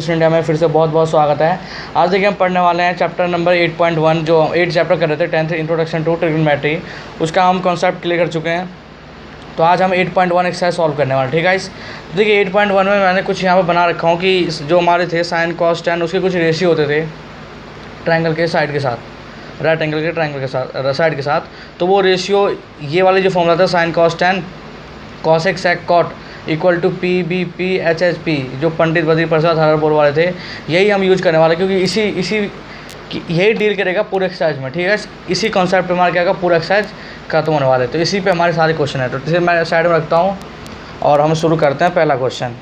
Student में फिर से बहुत बहुत स्वागत है। आज देखिए हम पढ़ने वाले हैं चैप्टर नंबर 8.1 जो 8 चैप्टर कर रहे थे 10th इंट्रोडक्शन टू ट्रिग्नोमेट्री, उसका हम कॉन्सेप्ट क्लियर कर चुके हैं। तो आज हम 8.1 एक्सरसाइज सॉल्व करने वाले, ठीक है गाइस। तो देखिए 8.1 में मैंने कुछ यहाँ पर बना रखा हूँ कि जो हमारे थे साइन कॉस टैन, उसके कुछ रेशियो होते थे ट्रायंगल के साइड के साथ, राइट एंगल के ट्रायंगल के साथ साइड के साथ। तो वो रेशियो ये वाले जो फॉर्मूला था sine cos tan cos X sec cot equal to P B P H H P, जो पंडित बद्री प्रसाद हर बोल वाले थे, यही हम यूज करने वाले, क्योंकि यही डील करेगा पूरे एक्सरसाइज में, ठीक है। इसी कॉन्सेप्ट पे हमारा क्या होगा, पूरा एक्सरसाइज खत्म होने वाले। तो इसी पे हमारे सारे क्वेश्चन है। तो इसे मैं साइड में रखता हूँ और हम शुरू करते हैं पहला क्वेश्चन।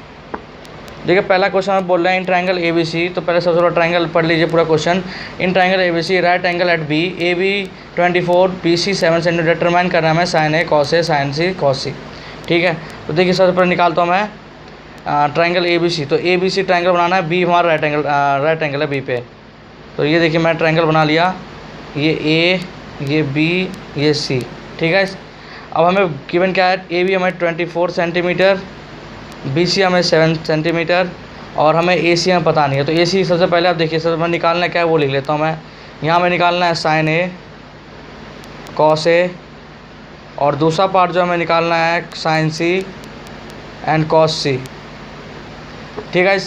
देखिए पहला क्वेश्चन हम बोल रहे हैं इन ट्रायंगल ए बी सी। तो पहले सबसे बड़ा ट्रायंगल पढ़ लीजिए पूरा question. In triangle A B C right angle at B, A B 24 B C 7 centimetre, determine करना है हमें sine A cos A sine C cos C, ठीक है। तो देखिए सबसे पहले निकालता हूँ मैं ट्रायंगल ए बी सी। तो ए बी सी ट्रायंगल बनाना है, बी हमारा राइट एंगल है बी पे। तो ये देखिए मैं ट्रायंगल बना लिया, ये ए ये बी ये सी, ठीक है। अब हमें गिवन क्या है, ए बी हमें 24 सेंटीमीटर, बी सी हमें 7 सेंटीमीटर और हमें ए सी हमें पता नहीं है। तो ए सी सबसे पहले आप देखिए सबसे पहले निकालना है क्या है वो लिख लेता हूँ मैं। यहाँ हमें निकालना है साइन ए कॉस ए और दूसरा पार्ट जो हमें निकालना है sign C and cos C, ठीक है।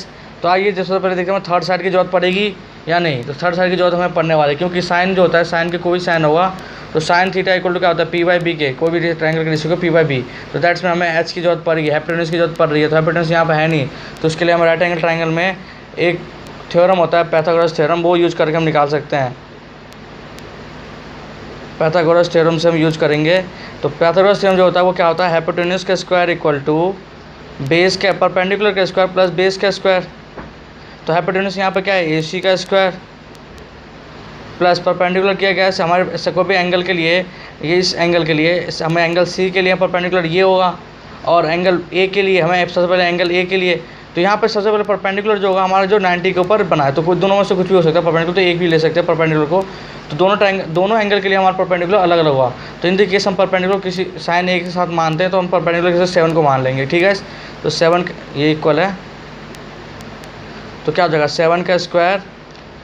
तो आइए सबसे पहले देखते हैं थर्ड साइड की जरूरत पड़ेगी या नहीं। तो थर्ड साइड की जरूरत हमें पड़ने वाली, क्योंकि साइन जो होता है साइन के कोई साइन होगा तो साइन थीटा इक्वल टू क्या होता है पी बाई बी के, कोई भी ट्रायंगल के रेशियो को पी बाई बी। तो दैट्स में हमें एच की जरूरत पड़ेगी, हाइपोटेन्यूज की जरूरत पड़ रही है। तो हाइपोटेन्यूज यहाँ पे है नहीं, तो उसके लिए हम राइट एंगल ट्रायंगल में एक थ्योरम होता है पाइथागोरस थ्योरम, वो यूज करके हम निकाल सकते हैं। पाइथागोरस थ्योरम से हम यूज करेंगे। तो पाइथागोरस थ्योरम जो होता है वो क्या होता है, हाइपोटेन्यूज का स्क्वायर इक्वल टू बेस के परपेंडिकुलर का स्क्वायर प्लस बेस का स्क्वायर। तो हाइपोटेन्यूज यहाँ पे क्या है, ए सी का स्क्वायर प्लस परपेंडिकुलर किया गया है हमारे कोई भी एंगल के लिए, ये इस एंगल के लिए हमें एंगल सी के लिए परपेंडिकुलर ये होगा, और एंगल ए के लिए हमें सबसे पहले एंगल ए के लिए। तो यहाँ पे सबसे पहले परपेंडिकुलर जो होगा हमारा जो 90 के ऊपर बना है, तो कुछ दोनों में से कुछ भी हो सकता है परपेंडिकुलर, तो एक भी ले सकते हैं परपेंडिकुलर को। तो दोनों एंगल के लिए हमारा परपेंडिकुलर अलग अलग हुआ। तो इन केस हम परपेंडिकुलर किसी साइन ए के साथ मानते हैं, तो हम परपेंडिकुलर के साथ 7 को मान लेंगे, ठीक है। तो 7 ये इक्वल है, तो क्या हो जाएगा 7 का स्क्वायर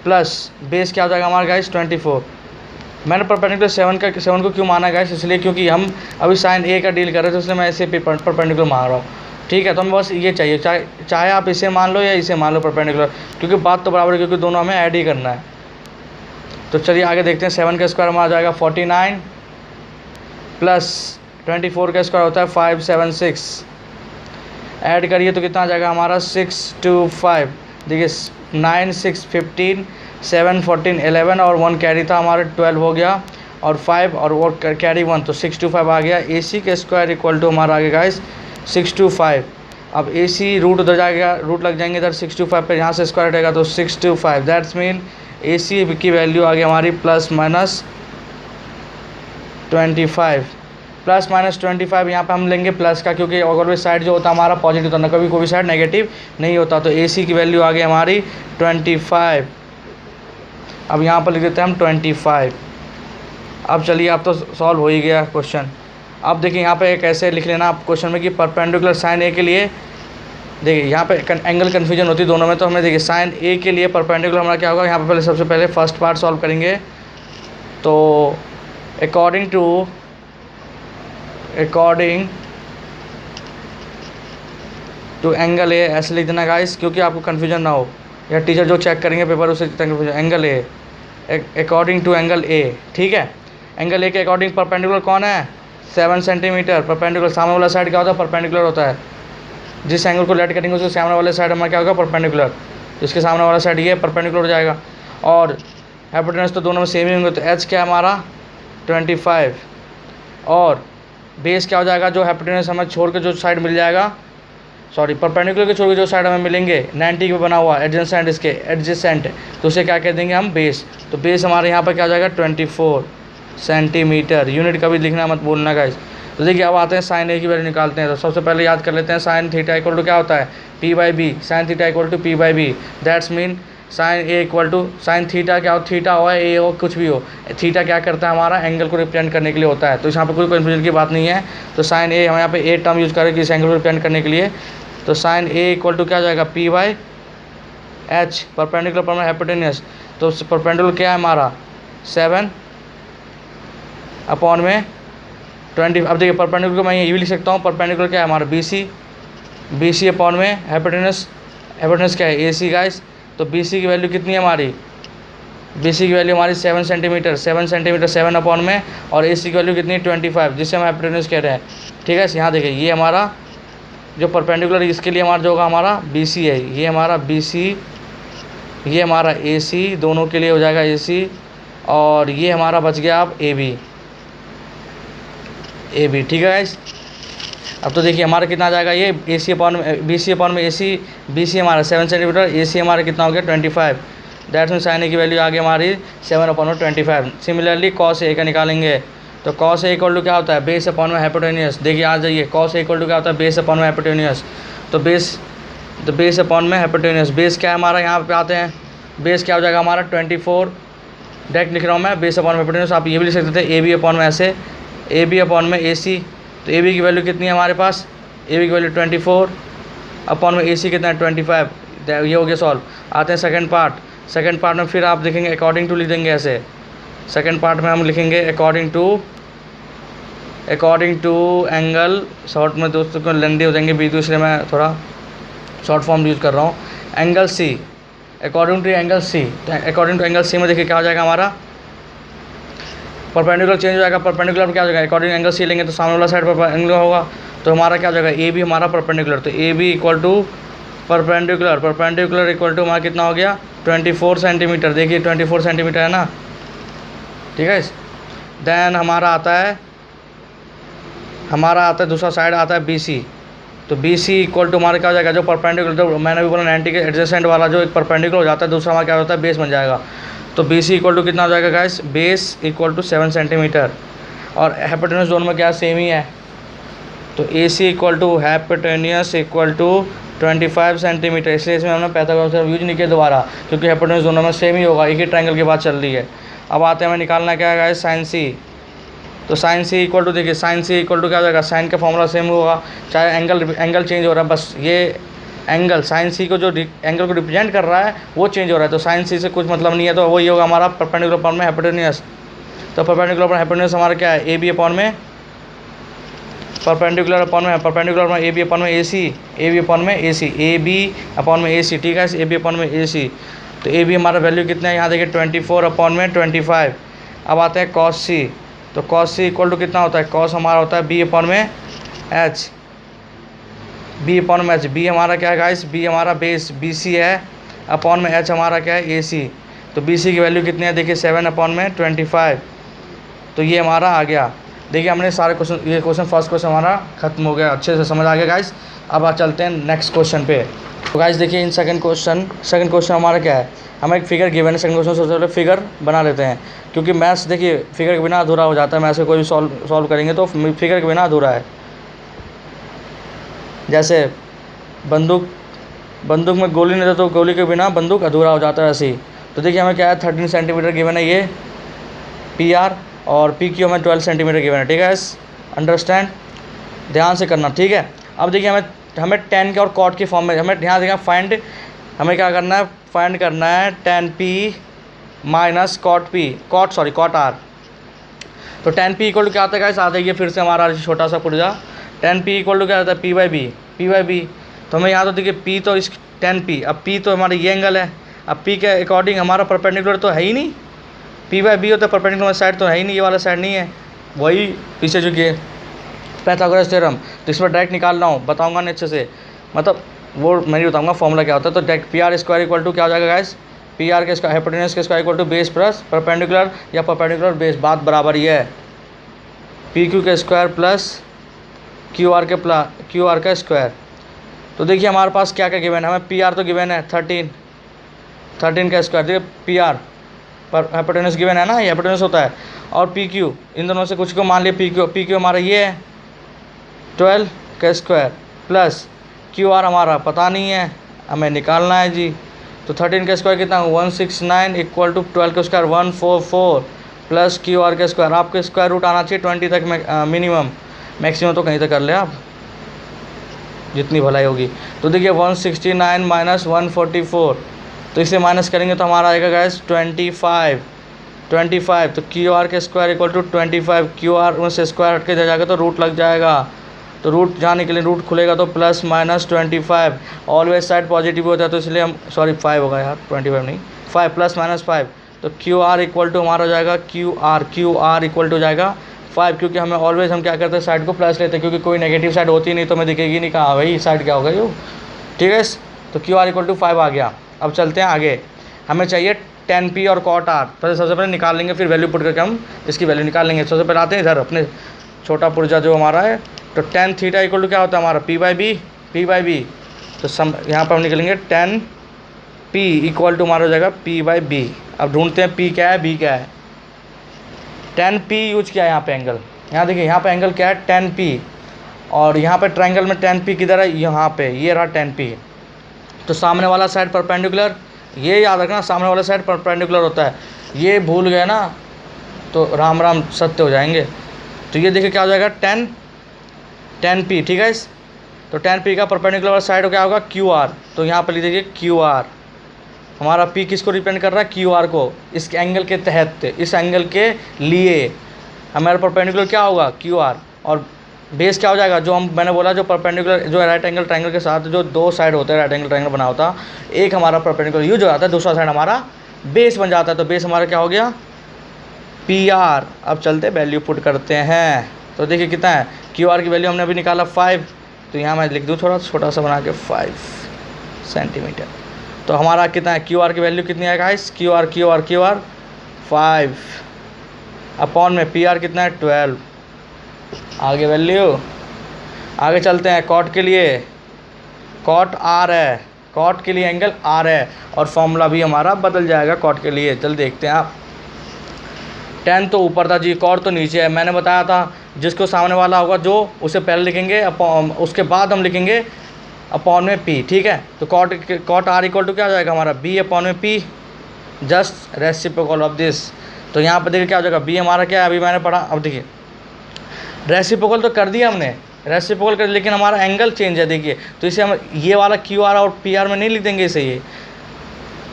प्लस बेस क्या हो जाएगा हमारा गाइस 24। मैंने परपेंडिकुलर 7 को क्यों माना गाइस, इसलिए क्योंकि हम अभी साइन ए का डील कर रहे थे, इसलिए मैं ऐसे परपेंडिकुलर मान रहा हूँ, ठीक है। तो हमें बस ये चाहिए, चाहे आप इसे मान लो या इसे मान लो परपेंडिकुलर, क्योंकि बात तो बराबर है, क्योंकि दोनों हमें ऐड ही करना है। तो चलिए आगे देखते हैं। 7 का स्क्वायर हमारा आ जाएगा 49 प्लस 24 का स्क्वायर होता है 576, ऐड करिए तो कितना आ जाएगा हमारा 625। देखिए 9 6 15 7 14 11 और 1 कैरी था हमारा 12 हो गया, और 5 और वो कैरी 1, तो 625 आ गया। ए सी का स्क्वायर इक्वल टू हमारा आ गया गाइस 625। अब ए सी रूट उधर जाएगा, रूट लग जाएंगे इधर 625 पे, यहाँ से स्क्वायर रहेगा तो 625। दैट्स मीन ए सी की वैल्यू आ गई हमारी प्लस माइनस 25। प्लस माइनस 25 यहाँ पे हम लेंगे प्लस का, क्योंकि अगर साइड जो होता है हमारा पॉजिटिव होता है, कभी कोई साइड नेगेटिव नहीं होता। तो ए सी की वैल्यू आ गई हमारी 25। अब यहाँ पर लिख देते हैं हम 25। अब चलिए अब तो सॉल्व हो ही गया क्वेश्चन। अब देखिए यहाँ पे कैसे लिख लेना आप क्वेश्चन में कि परपेंडिकुलर साइन ए के लिए, देखिए यहाँ पे एंगल कन्फ्यूजन होती है दोनों में। तो हमें देखिए साइन ए के लिए परपेंडिकुलर हमारा क्या होगा, यहाँ पे पहले सबसे पहले फर्स्ट पार्ट सॉल्व करेंगे। तो अकॉर्डिंग टू एंगल ए ऐसे लिख देना गाइस, क्योंकि आपको कन्फ्यूजन ना हो, या टीचर जो चेक करेंगे पेपर उसे confusion. Angle A according to angle A, ठीक है। एंगल ए के अकॉर्डिंग परपेंडिकुलर कौन है 7 सेंटीमीटर। परपेंडिकुलर सामने वाला साइड क्या होता है, परपेंडिकुलर होता है। जिस एंगल को लेट करेंगे उसके सामने वाले साइड हमारा क्या होगा परपेंडिकुलर, जिसके सामने वाला साइड ये परपेंडिकुलर हो जाएगा। और हाइपोटेन्यूज तो दोनों में सेम ही होंगे, तो एच क्या है हमारा 25, और बेस क्या हो जाएगा, जो हाइपोटेन्यूज हमें छोड़ के जो साइड मिल जाएगा, सॉरी परपेंडिकुलर के छोड़ के जो साइड हमें मिलेंगे 90 पे बना हुआ एडजेसेंट, इसके एडजेसेंट, तो उसे क्या कह देंगे हम बेस। तो बेस हमारे यहाँ पर क्या हो जाएगा 24 सेंटीमीटर। यूनिट कभी लिखना मत भूलना गाइस। तो देखिए अब आते हैं साइन ए की वैल्यू निकालते हैं। तो सबसे पहले याद कर लेते हैं साइन थीटा इक्वल टू क्या होता है P by B, sine theta equal to P by B. That's mean sine A equal to sine theta क्या हो, थीटा हो ए हो कुछ भी हो, थीटा क्या करता है हमारा एंगल को रिप्रेजेंट करने के लिए होता है। तो यहाँ पे कोई कन्फ्यूजन की बात नहीं है। तो साइन ए हम यहाँ पे ए टर्म यूज़ करेंगे इस एंगल को रिप्रेजेंट करने के लिए। तो साइन ए इक्वल टू क्या हो जाएगा पी बाई एच परपेंडिकुलर पर हाइपोटेन्यूस, तो परपेंडिकुलर क्या है हमारा 7 अपॉन में 20। अब देखिए परपेंडिकुलर मैं ये भी लिख सकता हूँ, परपेंडिकुलर क्या है हमारा बी सी अपॉन में हाइपोटेन्यूस क्या है ए सी गाइस। तो बी सी की वैल्यू कितनी है हमारी, बी सी की वैल्यू हमारी 7 सेंटीमीटर 7 अपॉन में, और ए सी की वैल्यू कितनी है 25, जिससे हम हाइपोटेन्यूस कह रहे हैं। ठीक है, यहाँ देखिए ये हमारा जो परपेंडिकुलर इसके लिए हमारा जो होगा हमारा बी सी है, ये हमारा बी सी, ये हमारा ए सी, दोनों के लिए हो जाएगा ए सी, और ये हमारा बच गया अब ए बी। ठीक है गाइस। अब तो देखिए हमारा कितना आ जाएगा, ये ए सी अपॉन बी सी अपॉन में ए सी, बी सी हमारा 7 सेंटीमीटर, ए सी हमारा कितना हो गया 25। दैट मीन्स साइन ए की वैल्यू आ गई हमारी 7 अपॉन में 25। सिमिलरली कॉस ए का निकालेंगे, तो कॉस ए इक्वल टू क्या होता है बेस अपॉन में हाइपोटेन्यूस। देखिए आ जाइए, कॉस ए इक्वल टू क्या होता है बेस अपॉन में हाइपोटेन्यूस। तो बेस अपॉन में हाइपोटेन्यूस, बेस क्या है हमारा, यहाँ पे आते हैं, बेस क्या हो जाएगा हमारा 24, डायरेक्ट लिख रहा हूँ मैं, बेस अपॉन में हाइपोटेन्यूस। आप ये भी लिख सकते थे ए बी अपॉन में, ऐसे ए बी अपॉन में ए सी। तो ए बी की वैल्यू कितनी है हमारे पास, ए बी की वैल्यू 24 अपॉन में ए सी कितना है 25। ये हो गया सॉल्व। आते हैं सेकंड पार्ट में, फिर आप देखेंगे अकॉर्डिंग टू लिख देंगे ऐसे। सेकंड पार्ट में हम लिखेंगे अकॉर्डिंग टू एंगल, शॉर्ट में दोस्तों को लेंदी हो जाएंगे बीच, दूसरे में थोड़ा शॉर्ट फॉर्म यूज़ कर रहा हूँ। Angle C, according to angle C, तो अकॉर्डिंग टू एंगल सी में देखिए क्या हो जाएगा हमारा, परपेंडिकुलर चेंज हो जाएगा। परपेंडिकुलर क्या हो जाएगा, अकॉर्डिंग एंगल सी लेंगे तो सामने वाला साइड परपेंडिकुलर होगा, तो हमारा क्या हो जाएगा ए बी हमारा परपेंडिकुलर। तो A B equal to perpendicular equal to हमारा कितना हो गया 24 सेंटीमीटर। देखिए 24 सेंटीमीटर है ना, ठीक है। देन हमारा आता है दूसरा साइड आता है बी सी। तो बी सी इक्वल टू हमारा क्या हो जाएगा, जो परपेंडिकुलर, जो मैंने भी बोला 90 के एडजेसेंट वाला जो एक परपेंडिकुलर हो जाता है, दूसरा हमारा क्या होता है बेस बन जाएगा। तो बी सी इक्वल टू कितना हो जाएगा guys, base equal to 7 centimetre, और हाइपोटेन्यूस दोनों में क्या सेम ही है। तो A C equal to hypotenuse equal to 25 centimetre, इसलिए इसमें हमने पाइथागोरस थ्योरम यूज नहीं किया दोबारा, क्योंकि हाइपोटेन्यूस दोनों में सेम ही होगा, एक ही ट्रायंगल की बात चल रही है। अब आते हैं हमें निकालना क्या है गाइस, साइन सी। तो साइन सी इक्वल टू, देखिए साइन सी इक्वल टू क्या हो जाएगा, साइन का फॉर्मूला सेम होगा, चाहे एंगल चेंज हो रहा है, बस ये एंगल साइन सी को जो एंगल को रिप्रेजेंट कर रहा है वो चेंज हो रहा है। तो साइन सी से कुछ मतलब नहीं है, तो वही होगा हमारा परपेंडिकुलर अपॉन में हाइपोटेन्यूस। तो परपेंडिकुलर अपॉन हाइपोटेन्यूस हमारा क्या है, ए बी अपॉन में परपेंडिकुलर अपॉन में ए बी अपॉन में A C, A B upon में A C, A B upon में ए सी, ठीक है, ए बी अपॉन में ए सी। तो ए बी हमारा वैल्यू कितना है, यहाँ देखिए 24 अपॉन में 25। अब आते हैं कॉस सी। तो कॉस सी इक्वल टू कितना होता है, कॉस हमारा होता है बी अपॉन में एच, बी अपॉन में एच। बी हमारा क्या है गाइस, बी हमारा बेस बी सी है, अपॉन में एच हमारा क्या है ए सी। तो बी सी की वैल्यू कितनी है, देखिए 7 अपॉन में 25। तो ये हमारा आ गया। देखिए हमने सारे क्वेश्चन, ये क्वेश्चन फर्स्ट क्वेश्चन हमारा खत्म हो गया, अच्छे से समझ आ गया गाइस। अब आप चलते हैं नेक्स्ट क्वेश्चन पे। तो गाइस देखिए इन सेकंड क्वेश्चन हमारा क्या है, हमें एक फिगर गिवन है। सेकंड क्वेश्चन सबसे पहले फिगर बना लेते हैं, क्योंकि मैथ्स देखिए फिगर के बिना अधूरा हो जाता है। मैथ्स को कोई भी सॉल्व करेंगे तो फिगर के बिना अधूरा है। जैसे बंदूक में गोली नहीं रहती तो गोली के बिना बंदूक अधूरा हो जाता है ऐसे ही। तो देखिए हमें क्या है 13 सेंटीमीटर गिवन है ये पी आर, और पी क्यू हमें 12 सेंटीमीटर गिवन है, ठीक है। अंडरस्टैंड, ध्यान से करना, ठीक है। अब देखिए हमें tan के और cot के फॉर्म में, हमें ध्यान देगा हमें क्या करना है, फाइंड करना है tan p minus cot r। तो tan p इक्वल टू क्या आता है गाइस, आ जाइए फिर से हमारा छोटा सा पुर्जा। tan p इक्वल टू क्या आता है p बाई बी। तो हमें यहाँ तो देखिए p तो इस tan p, अब p तो हमारा ये एंगल है, अब p के अकॉर्डिंग हमारा परपेंडिकुलर तो है ही नहीं, p बाई बी होता है, परपेंडिकुलर साइड तो है ही नहीं, ये वाला साइड नहीं है, वही पीछे जो कि पाइथागोरस थ्योरम। तो इसमें डायरेक्ट निकाल रहा हूँ, बताऊँगा नहीं अच्छे से, मतलब वो मैं नहीं बताऊँगा फॉर्मूला क्या होता है। तो direct P R square equal to क्या हो जाएगा गाइस, पी आर के स्क्वायर हाइपोटेन्यूस के square equal to base plus perpendicular या परपेंडिकुलर बेस, बात बराबर ही है। पी क्यू के स्क्वायर प्लस क्यू आर का स्क्वायर। तो देखिए हमारे पास क्या क्या गिवन है, हमें पी आर तो गिवन है 13 का स्क्वायर, देखिए पी आर पर हाइपोटेन्यूस गिवन है ना, ये हाइपोटेन्यूस होता है, और पी क्यू, इन दोनों से कुछ को मान लिया पी क्यू हमारा ये है 12 का स्क्वायर प्लस क्यू आर हमारा पता नहीं है, हमें निकालना है जी। तो 13 का स्क्वायर कितना 169 इक्वल टू 12 का स्क्वायर 144 प्लस क्यू आर का स्क्वायर। आपके स्क्वायर रूट आना चाहिए 20 तक में मिनिमम, मैक्सिमम तो कहीं तक कर ले आप, जितनी भलाई होगी। तो देखिए 169 माइनस 144 तो इसे माइनस करेंगे तो हमारा आएगा गाइस 25। तो क्यू आर के square equal to 25। Q R में से स्क्वायर हट के जाएगा तो रूट लग जाएगा, तो रूट जाने के लिए रूट खुलेगा तो plus minus 25। Always side positive होता है तो इसलिए हम 5 होगा यार, 25 नहीं 5 प्लस माइनस 5। तो क्यू आर इक्वल टू हमारा हो जाएगा क्यू आर इक्वल टू हो जाएगा 5, क्योंकि हमें ऑलवेज हम क्या करते हैं साइड को प्लस लेते हैं, क्योंकि कोई नेगेटिव साइड होती नहीं तो हमें दिखेगी नहीं कहाँ भाई साइड क्या होगा यो, ठीक है। तो क्यू आर इक्वल टू 5 आ गया। अब चलते हैं आगे, हमें चाहिए tan P और cot R। पहले सबसे पहले निकाल लेंगे, फिर वैल्यू पुट करके हम इसकी वैल्यू निकाल लेंगे। सबसे पहले आते हैं इधर अपने छोटा पुर्जा जो हमारा है, तो tan थीटा इक्वल टू क्या होता है हमारा P/B। तो यहाँ पर हम निकलेंगे tan P इक्वल टू हमारा हो जाएगा P/B। अब ढूंढते हैं P क्या है B क्या है। tan P यूज किया है यहाँ पे एंगल, यहाँ देखिए यहाँ पे एंगल क्या है tan P, और यहाँ पे ट्रायंगल में tan P किधर है, यहाँ पे ये रहा tan P। तो सामने वाला साइड परपेंडिकुलर, ये याद रखना सामने वाला साइड परपेंडिकुलर होता है, ये भूल गए ना तो राम राम सत्य हो जाएंगे। तो ये देखिए क्या हो जाएगा tan P, ठीक है। तो tan P का परपेंडिकुलर वाला साइड क्या होगा QR। तो यहाँ पर लिख दीजिए QR, हमारा P किसको रिप्रेजेंट कर रहा है QR को, इस एंगल के तहत, इस एंगल के लिए हमारा परपेंडिकुलर क्या होगा QR, और बेस क्या हो जाएगा जो मैंने बोला जो परपेंडिकुलर जो राइट एंगल ट्रायंगल के साथ जो दो साइड होते हैं राइट एंगल ट्रायंगल बना होता, एक हमारा परपेंडिकुलर यूज हो जाता है, दूसरा साइड हमारा बेस बन जाता है। तो बेस हमारा क्या हो गया PR। अब चलते वैल्यू पुट करते हैं, तो देखिए कितना है QR की वैल्यू हमने अभी निकाला 5, तो यहाँ मैं लिख दूँ थोड़ा छोटा सा बना के 5 सेंटीमीटर। तो हमारा कितना है QR की वैल्यू कितनी है गाइस, QR 5 अपॉन में PR कितना है 12। आगे वैल्यू, आगे चलते हैं cot के लिए, cot R है, cot के लिए एंगल R है, और फॉर्मूला भी हमारा बदल जाएगा cot के लिए। चल देखते हैं आप, tan तो ऊपर था जी, cot तो नीचे है। मैंने बताया था जिसको सामने वाला होगा जो उसे पहले लिखेंगे उसके बाद हम लिखेंगे अपॉन में P, ठीक है। तो cot R इक्वल टू क्या हो जाएगा हमारा B अपॉन में P, just reciprocal of this. तो यहाँ पर देखिए क्या हो जाएगा B हमारा क्या है, अभी मैंने पढ़ा, अब देखिए रेसिप्रोकल तो कर दिया हमने, रेसिप्रोकल कर, लेकिन हमारा एंगल चेंज है देखिए, तो इसे हम ये वाला QR और PR में नहीं लिख देंगे इसे, ये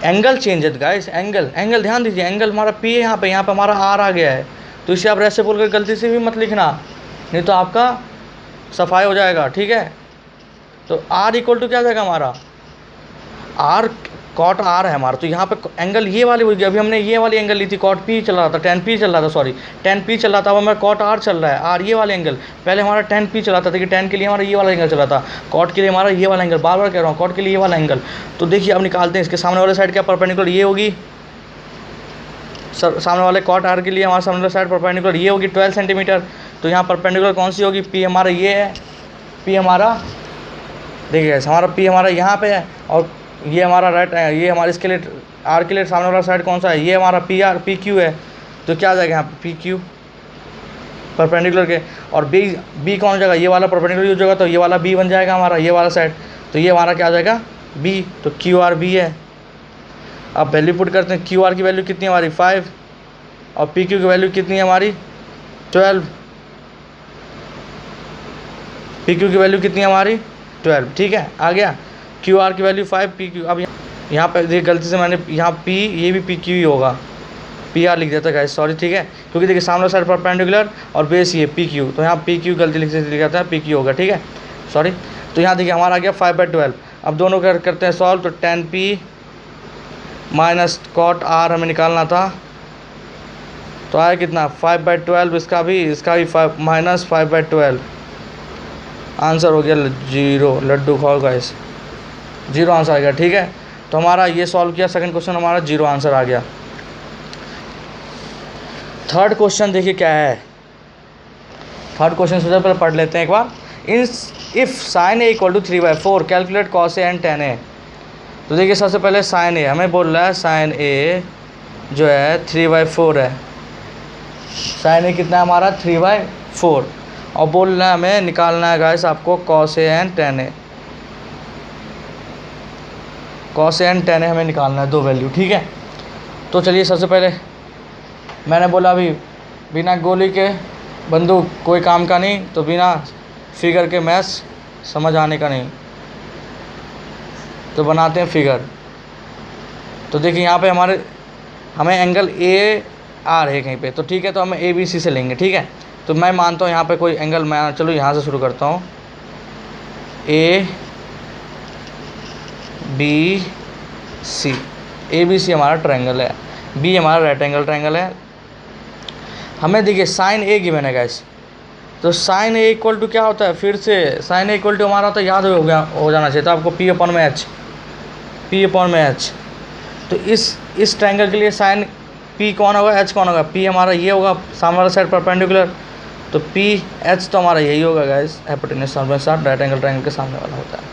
एंगल चेंज है गाइस, एंगल ध्यान दीजिए, एंगल हमारा P है यहाँ पे हमारा R आ गया है, तो इसे आप रेसिप्रोकल गलती से भी मत लिखना, नहीं तो आपका सफाई हो जाएगा, ठीक है। तो R इक्वल टू क्या जाएगा हमारा R, cot R है हमारा, तो यहाँ पे एंगल ये वाली हो गई, अभी हमने ये वाली एंगल ली थी cot P चल रहा था, tan P चल रहा था, tan P चल रहा था, अब हमारा cot R चल रहा है, R ये वाला एंगल, पहले हमारा tan P चला था, देखिए tan के लिए हमारा ये वाला एंगल चला था, cot के लिए हमारा ये वाला एंगल, बार बार कह रहा हूँ cot के लिए ये वाला एंगल। तो देखिए अब निकालते हैं इसके सामने वाले साइड क्या परपेंडिकुलर ये होगी, सामने वाले cot R के लिए हमारा सामने वाला साइड परपेंडिकुलर ये होगी 12 सेंटीमीटर। तो यहाँ परपेंडिकुलर कौन सी होगी, P हमारा ये है, P हमारा देखिए हमारा P हमारा यहाँ पे है, और ये हमारा राइट है, ये हमारे इसके लिए R के लिए सामने वाला साइड कौन सा है, ये हमारा PQ है। तो क्या आ जाएगा यहाँ पे PQ परपेंडिकुलर के, और B कौन हो जाएगा, ये वाला परपेंडिकुलर यूज होगा तो ये वाला B बन जाएगा हमारा, ये वाला साइड, तो ये हमारा क्या आ जाएगा B, तो QRB है। अब वैल्यू पुट करते हैं, QR की वैल्यू कितनी है हमारी 5, और PQ की वैल्यू कितनी है हमारी 12, PQ की वैल्यू कितनी है हमारी 12, ठीक है। आ गया QR की वैल्यू 5, PQ। अब यहाँ पे देखिए गलती से मैंने यहाँ P ये भी PQ ही होगा, PR लिख देता है सॉरी, ठीक है, क्योंकि देखिए सामने साइड परपेंडिकुलर और बेस ये PQ, तो यहाँ PQ गलती लिख जाता है PQ होगा, ठीक है सॉरी। तो यहाँ देखिए हमारा आ गया 5/12। अब दोनों करते हैं सॉल्व, तो tan P minus cot R हमें निकालना था, तो आया कितना 5/12, इसका भी 5 माइनस 5/12, आंसर हो गया 0, लड्डू खाओ गाइस, 0 आंसर आ गया, ठीक है। तो हमारा ये सॉल्व किया, सेकंड क्वेश्चन हमारा 0 आंसर आ गया। थर्ड क्वेश्चन देखिए क्या है, थर्ड क्वेश्चन सबसे पहले पढ़ लेते हैं एक बार। If sin A equal to 3/4 calculate cos A and tan A। तो देखिए सबसे पहले sin A हमें बोल रहा है, sin A जो है 3/4 है, sin A कितना है हमारा 3/4, और बोल रहा है हमें निकालना है गाइस आपको cos A and tan A, cos A and tan A हमें निकालना है, दो वैल्यू, ठीक है। तो चलिए सबसे पहले मैंने बोला अभी बिना गोली के बंदूक कोई काम का नहीं, तो बिना फिगर के मैथ्स समझ आने का नहीं, तो बनाते हैं फिगर। तो देखिए यहाँ पे हमें एंगल ए आर है कहीं पे, तो ठीक है, तो हमें ए बी सी से लेंगे, ठीक है। तो मैं मानता हूँ यहाँ पे कोई एंगल, मैं चलो यहाँ से शुरू करता हूँ, ए बी सी, ए बी सी हमारा ट्रायंगल है, बी हमारा राइट एंगल ट्रायंगल है। हमें देखिए साइन ए गिवन है गाइस, तो साइन ए इक्वल टू क्या होता है, फिर से साइन ए इक्वल टू हमारा तो याद हो जाना चाहिए था आपको, पी अपॉन में एच, पी अपॉन में एच। तो इस ट्रायंगल के लिए साइन पी कौन होगा, एच कौन होगा, पी हमारा ये होगा सामने वाला साइड परपेंडिकुलर, तो पी एच तो हमारा यही होगा गाइस, हाइपोटेन्यूज सामने साथ राइट एंगल ट्रायंगल के सामने वाला होता है।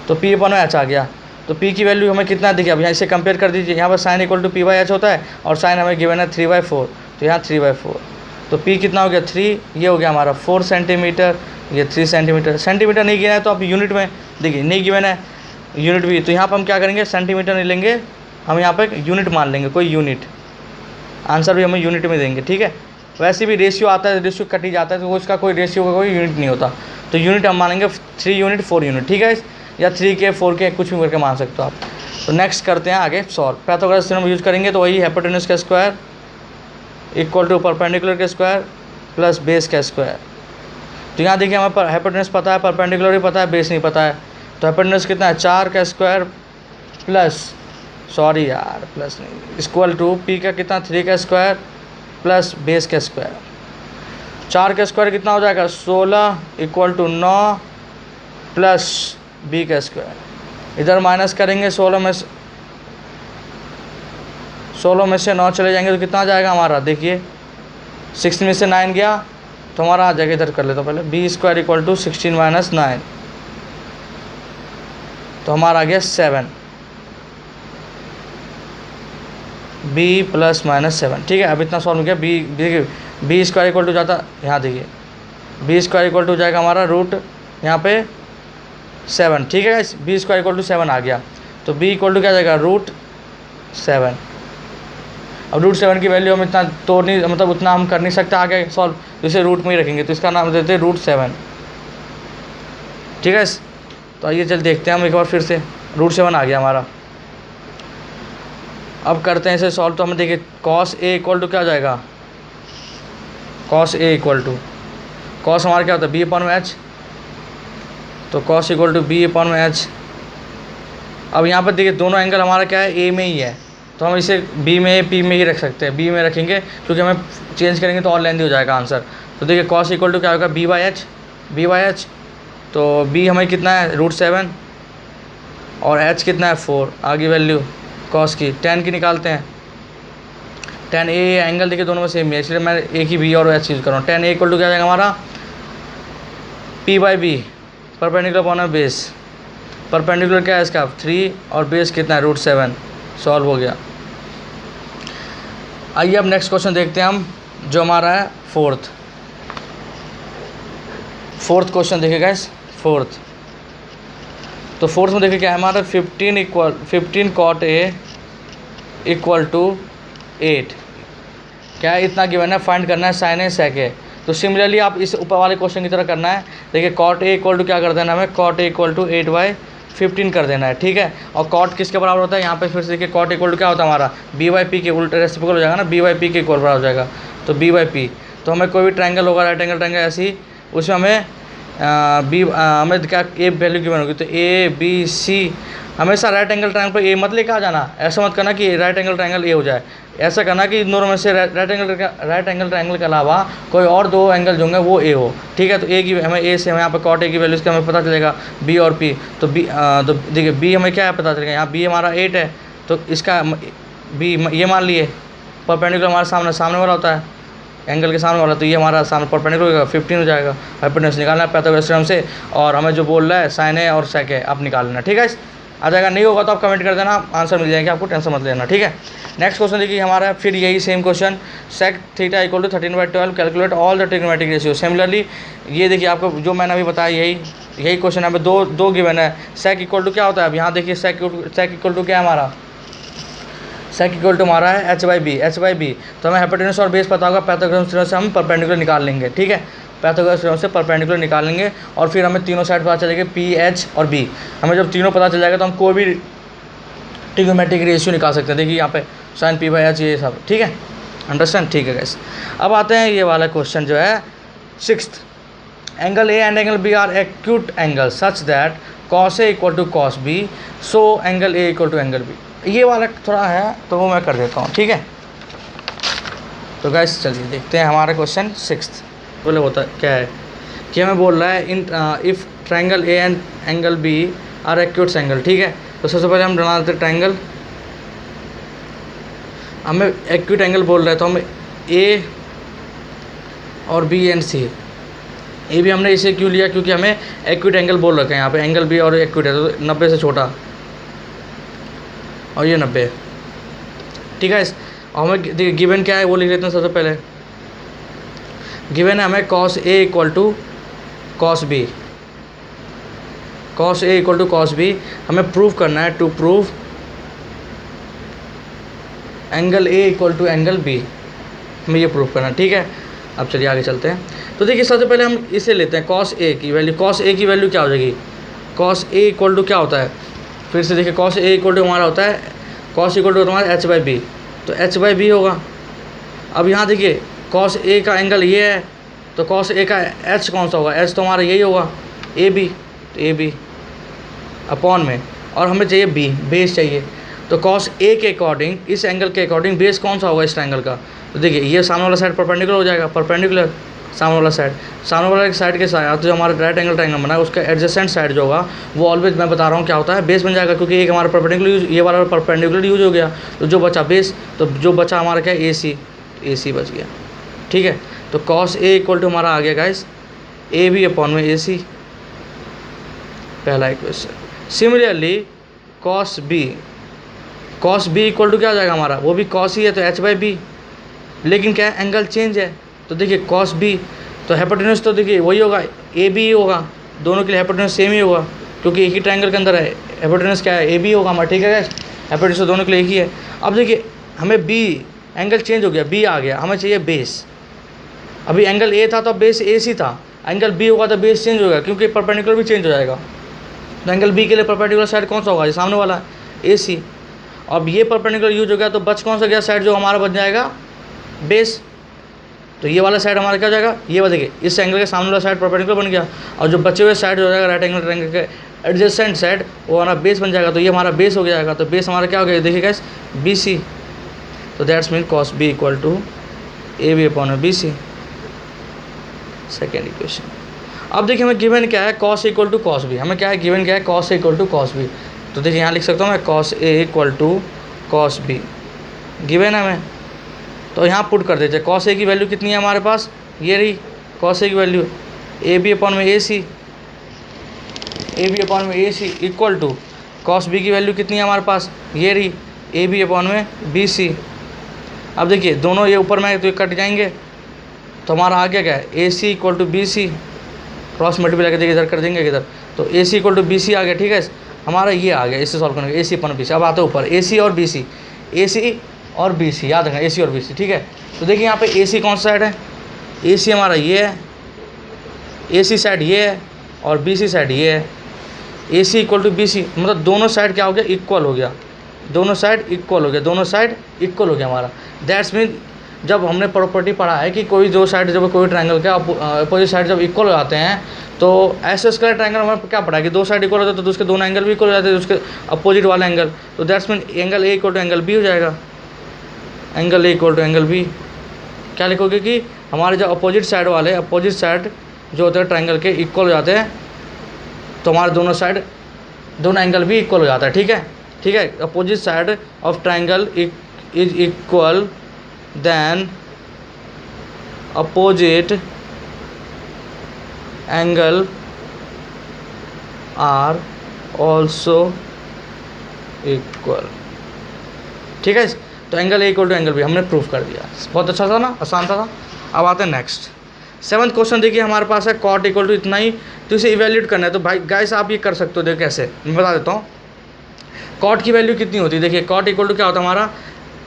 तो पी अपॉन में एच आ गया, तो पी की वैल्यू हमें कितना देखिए, अब यहाँ इसे कंपेयर कर दीजिए, यहाँ पर sine equal to P by H होता है और साइन हमें गिवन है 3/4, तो यहाँ 3/4, तो पी कितना हो गया 3, ये हो गया हमारा 4 सेंटीमीटर, ये 3 सेंटीमीटर। सेंटीमीटर नहीं गिना है तो आप यूनिट में देखिए, नहीं गिवन है यूनिट भी, तो यहाँ पर हम क्या करेंगे, सेंटीमीटर नहीं लेंगे, हम यहाँ पर यूनिट मान लेंगे, कोई यूनिट, आंसर भी हमें यूनिट में देंगे, ठीक है। वैसे भी रेशियो आता है, रेशियो कट ही जाता है, तो वो इसका कोई रेशियो का कोई यूनिट नहीं होता, तो यूनिट हम मानेंगे 3 यूनिट 4 यूनिट, ठीक है, या 3 के 4 के कुछ भी करके मान सकते हो आप। तो नेक्स्ट करते हैं आगे सॉल्व, पाइथागोरस थ्योरम यूज करेंगे, तो वही हाइपोटेन्यूज का स्क्वायर इक्वल टू परपेंडिकुलर के स्क्वायर प्लस बेस का स्क्वायर। तो यहाँ देखिए हमें हाइपोटेन्यूज पता है, परपेंडिकुलर भी पता है, बेस नहीं पता है, तो हाइपोटेन्यूज कितना है 4 का स्क्वायर प्लस, सॉरी यार प्लस नहीं, इक्वल टू पी का कितना 3 का स्क्वायर प्लस बेस का स्क्वायर। 4 का स्क्वायर कितना हो जाएगा 16 इक्वल टू 9 प्लस बी का स्क्वायर, इधर माइनस करेंगे 16 में से 9 चले जाएंगे तो कितना आ जाएगा हमारा, देखिए 6 में से 9 गया तो हमारा आ जाएगा, इधर कर लेता हूँ पहले, B square equal to 16 minus 9, तो हमारा आ गया 7, बी प्लस माइनस 7, ठीक है। अब इतना सॉल्व हो गया, बी देखिए बी स्क्वायर इक्वल टू जाता, यहाँ देखिए बी स्क्वायर इक्वल टू जाएगा हमारा रूट यहाँ पे 7, ठीक है, बी स्क्वायर इक्वल टू 7 आ गया, तो बी इक्वल टू क्या जाएगा रूट 7। अब रूट 7 की वैल्यू हम इतना तोड़ नहीं, मतलब उतना हम कर नहीं सकते आगे सॉल्व, तो इसे रूट में ही रखेंगे, तो इसका नाम देते हैं रूट 7, ठीक है। तो आइए चल देखते हैं हम एक बार फिर से, रूट 7 आ गया हमारा। अब करते हैं इसे सॉल्व, तो हमें देखिए कॉस ए इक्वल टू क्या हो जाएगा, cos A equal to, cos हमारा क्या होता है बी अपॉन में एच, तो cos equal to B upon में एच। अब यहाँ पर देखिए दोनों एंगल हमारा क्या है, ए में ही है, तो हम इसे बी में पी में ही रख सकते हैं, बी में रखेंगे क्योंकि हमें चेंज करेंगे तो और लेंदी हो जाएगा आंसर। तो देखिए कॉस इक्वल टू क्या होगा बी बाई एच, तो बी हमें कितना है रूट 7 और एच कितना है 4, आगे वैल्यू कॉस की tan की निकालते हैं, tan ए एंगल देखिए दोनों में सेम है, इसलिए मैं एक ही बी और एच यूज़ कर रहा हूँ। tan ए इक्वल टू क्या जाएगा हमारा p by B, perpendicular upon base, perpendicular क्या है इसका 3 और बेस कितना है रूट 7, सॉल्व हो गया। आइए अब नेक्स्ट क्वेश्चन देखते हैं हम, जो हमारा है फोर्थ क्वेश्चन देखिए गाइस, फोर्थ। तो फोर्थ में देखिए क्या है हमारा 15 कॉट ए इक्वल टू 8, क्या है इतना गिवन है, फाइंड करना है साइन ए सेक ए। तो सिमिलरली आप इस ऊपर वाले क्वेश्चन की तरह करना है, देखिए कॉट ए इक्वल टू क्या कर देना है हमें, कॉट ए इक्वल टू 8/15 कर देना है, ठीक है। और कॉट किसके बराबर होता है, यहाँ पे फिर से देखिए कॉट इक्वल टू क्या होता है हमारा बी बाई पी के उल्टा रेसिप्रोकल हो जाएगा ना, बी बाई पी के इक्वल बराबर हो जाएगा, तो बी बाई पी। तो हमें कोई भी ट्रायंगल होगा राइट एंगल ट्रायंगल ऐसी, उसमें हमें हमें क्या ए वैल्यू गिवन होगी, तो ए बी सी हमेशा राइट एंगल ट्रायंगल पर ए मत लेकर आ जाना, ऐसा मत करना कि राइट एंगल ट्रायंगल ए हो जाए, ऐसा करना कि इन दोनों में से राइट एंगल ट्रायंगल के अलावा कोई और 2 एंगल जो होंगे वो ए हो, ठीक है। तो ए की हमें ए से हमें यहाँ पर कॉट ए की वैल्यू इसका हमें पता चलेगा बी और पी, तो बी तो देखिए बी हमें क्या है पता चलेगा, यहाँ बी हमारा 8 है, तो इसका बी ये मान लिए परपेंडिकुलर हमारे सामने वाला होता है, एंगल के सामने वाला, तो ये हमारा सामने परपेंडिकुलर 15 हो जाएगा, हाइपोटेन्यूज निकालना है पाइथागोरस थ्योरम से, और हमें जो बोल रहा है साइन ए और सेक ए आप निकाल लेना, ठीक है। आ जाएगा, नहीं होगा तो आप कमेंट कर देना, आंसर मिल जाएगा आपको, टेंशन मत लेना, ठीक है। नेक्स्ट क्वेश्चन देखिए हमारा फिर यही same question, sec theta equal to 13/12 calculate all the trigonometric ratio. Similarly ये देखिए आपको जो मैंने अभी बताया यही क्वेश्चन यहाँ पे दो गिवन है, सेक इक्वल टू क्या होता है, अब यहाँ देखिए सेक इक्वल टू क्या है हमारा, सेक इक्वल टू हमारा है एच बाई बी, तो हमें हाइपोटेन्यूज और बेस पता होगा, पाइथागोरस थ्योरम से हम परपेंडिकुलर निकाल लेंगे, ठीक है, पाइथागोरस थ्योरम से परपेंडिकुलर निकाल लेंगे, और फिर हमें तीनों साइड पता चलेगी पी एच और बी। हमें जब तीनों पता चल जाएगा तो हम ट्रिग्नोमेट्रिक रेशियो निकाल सकते हैं। देखिए यहाँ पे साइन पी बाई एच ये सब, ठीक है, अंडरस्टैंड, ठीक है गाइस। अब आते हैं ये वाला क्वेश्चन जो है 6th, angle A and angle B are acute angle such that cos A equal to cos B, so angle A equal to angle B. ये वाला थोड़ा है तो वो मैं कर देता हूँ, ठीक है। तो गाइस चलिए देखते हैं हमारा क्वेश्चन 6th बोले होता क्या है कि हमें बोल रहा है in if triangle A and angle B are acute angle, ठीक है। तो सबसे पहले हम बना देते हैं ट्रायंगल, हमें एक्यूट एंगल बोल रहा है तो हम ए और बी एंड सी, ए भी हमने इसे क्यों लिया क्योंकि हमें एक्यूट एंगल बोल रखा है यहाँ पे, एंगल बी और एक्यूट है तो 90 से छोटा और ये 90 है, ठीक है। और हमें देखिए गिवन क्या है वो लिख लेते हैं सबसे पहले। गिवन है हमें cos A equal to cos B, cos A equal to cos B हमें प्रूव करना है, to prove angle A equal to angle B, हमें ये प्रूव करना है, ठीक है। अब चलिए आगे चलते हैं। तो देखिए सबसे पहले हम इसे लेते हैं कॉस ए की वैल्यू, कॉस ए की वैल्यू क्या हो जाएगी, कॉस ए इक्वल टू क्या होता है, फिर से देखिए कॉस ए इक्वल टू हमारा होता है, कॉस इक्वल टू हमारा एच बाई बी, तो एच बाई बी होगा। अब यहाँ देखिए कॉस ए का एंगल ये है तो कॉस ए का एच कौन सा होगा, एच तो हमारा यही होगा ए बी, तो ए बी अपॉन में, और हमें चाहिए बी, बेस चाहिए। तो कॉस ए के अकॉर्डिंग, इस एंगल के अकॉर्डिंग बेस कौन सा होगा इस ट्रायंगल का, तो देखिए ये सामने वाला साइड परपेंडिकुलर हो जाएगा, परपेंडिकुलर सामने वाला साइड के साथ तो जो हमारा राइट एंगल ट्रायंगल बना है उसका एडजेसेंट साइड जो होगा वो ऑलवेज मैं बता रहा हूँ क्या होता है, बेस बन जाएगा, क्योंकि एक हमारा परपेंडिकुलर यूज, ये वाला परपेंडिकुलर यूज हो गया, तो जो बचा बेस, तो जो बचा हमारा क्या ए सी बच गया, ठीक है। तो कॉस ए इक्वल टू हमारा आ गया गाइस ए बी अपॉन में ए सी, पहला equation. Similarly cos B equal to क्या हो जाएगा हमारा, वो भी कॉस ही है तो एच बाई बी, लेकिन क्या है एंगल चेंज है, तो देखिए कॉस बी तो हाइपोटेन्यूज तो देखिए वही होगा, ए बी ही होगा, दोनों के लिए हाइपोटेन्यूज सेम ही होगा क्योंकि एक ही ट्रायंगल के अंदर है, हाइपोटेन्यूज क्या है ए बी होगा हमारा, ठीक है गाइस, हाइपोटेन्यूज तो दोनों के लिए एक ही है। अब देखिए हमें बी एंगल चेंज हो गया, बी आ गया, हमें चाहिए बेस, अभी एंगल ए था तो बेस ए सी था, एंगल बी होगा तो बेस चेंज होगा क्योंकि परपेंडिकुलर भी चेंज हो जाएगा, तो एंगल बी के लिए परपेंडिकुलर साइड कौन सा होगा, ये सामने वाला ए सी। अब ये परपेंडिकुलर यूज हो गया तो बच कौन सा गया साइड जो हमारा बन जाएगा बेस, तो ये वाला साइड हमारा क्या हो जाएगा, ये वाला देखिए इस एंगल के सामने वाला साइड परपेंडिकुलर बन गया, और जो बचे हुए साइड हो जाएगा राइट एंगल ट्रायंगल के एडजेसेंट साइड वो हमारा बेस बन जाएगा, तो ये हमारा बेस हो जाएगा, तो बेस हमारा क्या हो गया देखिए गाइस बी सी, तो that's mean cos B equal to A B upon B C, second equation. अब देखिए हमें गिवन क्या है cos equal to cos B, हमें क्या है गिवन क्या है cos A equal to cos B, तो देखिए यहाँ लिख सकता हूँ मैं cos A equal to cos B given है हमें, तो यहाँ पुट कर देते हैं कॉस ए की वैल्यू कितनी है हमारे पास, ये रही कॉस ए की वैल्यू ए बी अपॉन में A C equal to cos B की वैल्यू कितनी है हमारे पास, ये रही ए बी अपॉन में बी सी। अब देखिए दोनों ये ऊपर में तो कट जाएंगे तो हमारा आ गया क्या है A C equal to B C, cross multiply करके इधर कर देंगे इधर, तो A C equal to B C आ गया, ठीक है। हमारा ये आ गया, इससे सॉल्व करेंगे ए सी अपॉन बी सी। अब आते ऊपर ए सी और बी सी, याद रखना ए सी और बी सी, ठीक है। तो देखिए यहाँ पे ए सी कौन सा साइड है, ए सी हमारा ये है, ए सी साइड ये है और बी सी साइड ये है, A C equal to B सी, मतलब दोनों साइड क्या हो गया इक्वल हो गया, दोनों साइड इक्वल हो गया हमारा। दैट्स मीन जब हमने प्रॉपर्टी पढ़ा है कि कोई दो साइड जब कोई ट्रायंगल के अपोजिट साइड जब इक्वल हो जाते हैं तो ऐसे स्क्वायर ट्रायंगल हमें क्या पढ़ा है कि दो साइड इक्वल होते हैं तो उसके दोनों एंगल भी इक्वल हो जाते हैं, उसके अपोजिट वाला एंगल, तो that's mean angle A equal to angle B हो जाएगा, angle A equal to angle B. क्या लिखोगे कि हमारे जो अपोजिट साइड जो होते हैं ट्रायंगल के इक्वल हो जाते हैं तो हमारे दोनों एंगल भी इक्वल हो जाता है, ठीक है। Opposite side of triangle is equal then opposite angle are also equal, ठीक है। तो angle A equal to angle B हमने प्रूफ कर दिया, बहुत अच्छा था ना, आसान था। अब आते हैं नेक्स्ट 7th क्वेश्चन। देखिए हमारे पास है कॉट इक्वल टू इतना ही, तो इसे इवेल्यूट करना है। तो भाई गाइस आप ये कर सकते हो, देखो कैसे मैं बता देता हूँ। कॉट की वैल्यू कितनी होती है, देखिए कॉट इक्वल टू क्या होता है हमारा